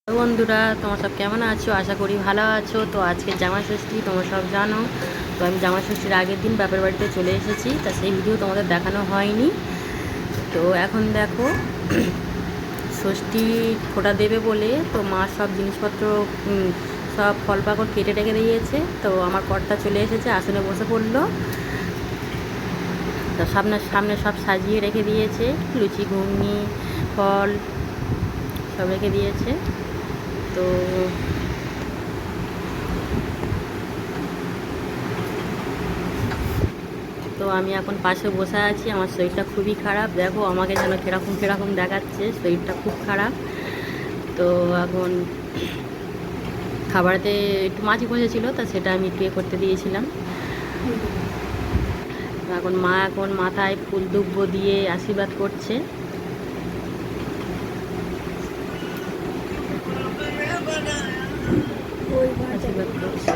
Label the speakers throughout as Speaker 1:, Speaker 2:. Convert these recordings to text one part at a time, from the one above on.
Speaker 1: তো বন্ধুরা, তোমরা সব কেমন আছো? আশা করি ভালো আছো। তো আজকে জামাই ষষ্ঠী, তোমরা সব জানো। তো আমি জামাই ষষ্ঠীর আগের দিন বাপের বাড়িতে চলে এসেছি, তা সেই ভিডিও তোমাদের দেখানো হয়নি। তো এখন দেখো, ষষ্ঠী ফোঁটা দেবে বলে তো মা সব জিনিসপত্র সব ফল পাকড় কেটে রেখে দিয়েছে। তো আমার কর্তা চলে এসেছে, আসনে বসে পড়লো। তো সামনে সামনে সব সাজিয়ে রেখে দিয়েছে, লুচি ঘুগনি ফল সব রেখে দিয়েছে। তো তো আমি এখন পাশে বসে আছি। আমার শরীরটা খুবই খারাপ, দেখো আমাকে যেন কীরকম কীরকম দেখাচ্ছে, শরীরটা খুব খারাপ। তো এখন খাবারেতে একটু মাছি বসেছিল, তা সেটা আমি একটু করতে দিয়েছিলাম। এখন মা এখন মাথায় ফুল দুব্ব দিয়ে আশীর্বাদ করছে। আশীর্বাদ করছে।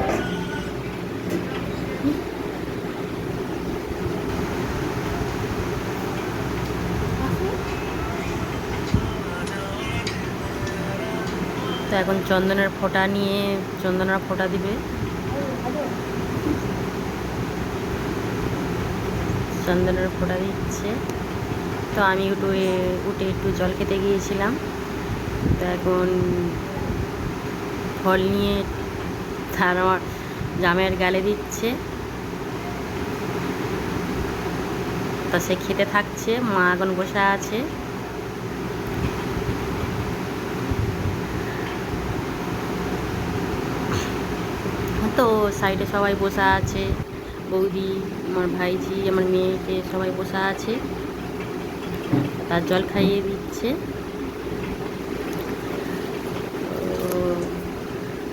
Speaker 1: তো এখন চন্দনের ফোঁটা নিয়ে চন্দনের ফোঁটা দিবে। চন্দনের ফোঁটা দিচ্ছে। তো আমি উঠে একটু জল খেতে গিয়েছিলাম। তো এখন ফল নিয়ে তার আমার জামাইয়ের গালে দিচ্ছে। তা সে খেতে থাকছে, মা এখন বসে আছে। তো সাইডে সবাই বসে আছে, বৌদি, আমার ভাইজি, আমার মেয়েকে সবাই বসে আছে, তার জল খাইয়ে দিচ্ছে। তো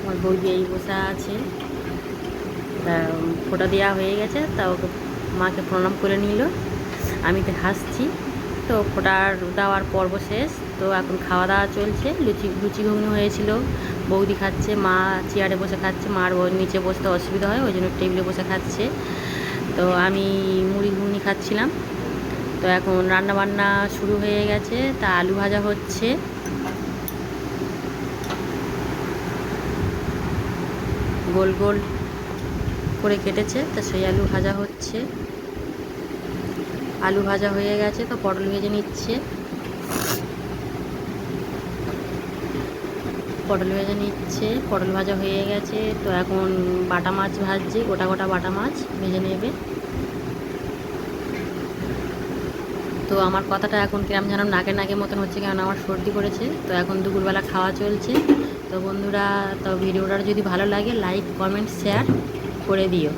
Speaker 1: আমার বৌদি এই বসে আছে। তা ফোঁটা দেওয়া হয়ে গেছে, তা ওকে মাকে প্রণাম করে নিল। আমি তো হাসছি। তো ফোঁটার দেওয়ার পর্ব শেষ। তো এখন খাওয়া দাওয়া চলছে। লুচি ঘুগনি হয়েছিল, বৌদি খাচ্ছে, মা চেয়ারে বসে খাচ্ছে। মার নিচে বসতে অসুবিধা হয়, ওই জন্য টেবিলে বসে খাচ্ছে। তো আমি মুড়ি ঘুগনি খাচ্ছিলাম। তো এখন রান্না বান্না শুরু হয়ে গেছে। তা আলু ভাজা হচ্ছে, গোল গোল করে কেটেছে, তা সেই আলু ভাজা হচ্ছে। আলু ভাজা হয়ে গেছে, তো পটল ভেজে নিচ্ছে। পটল ভাজা হয়ে গেছে। তো এখন বাটা মাছ ভাজছে, গোটা গোটা বাটা মাছ ভেজে নেবে। তো আমার কথাটা এখন কিরম যেন নাকে নাকে মতন হচ্ছে, কারণ আমার সর্দি করেছে। তো এখন দুপুরবেলা খাওয়া চলছে। তো বন্ধুরা, তো ভিডিওটার যদি ভালো লাগে লাইক কমেন্ট শেয়ার করে দিও।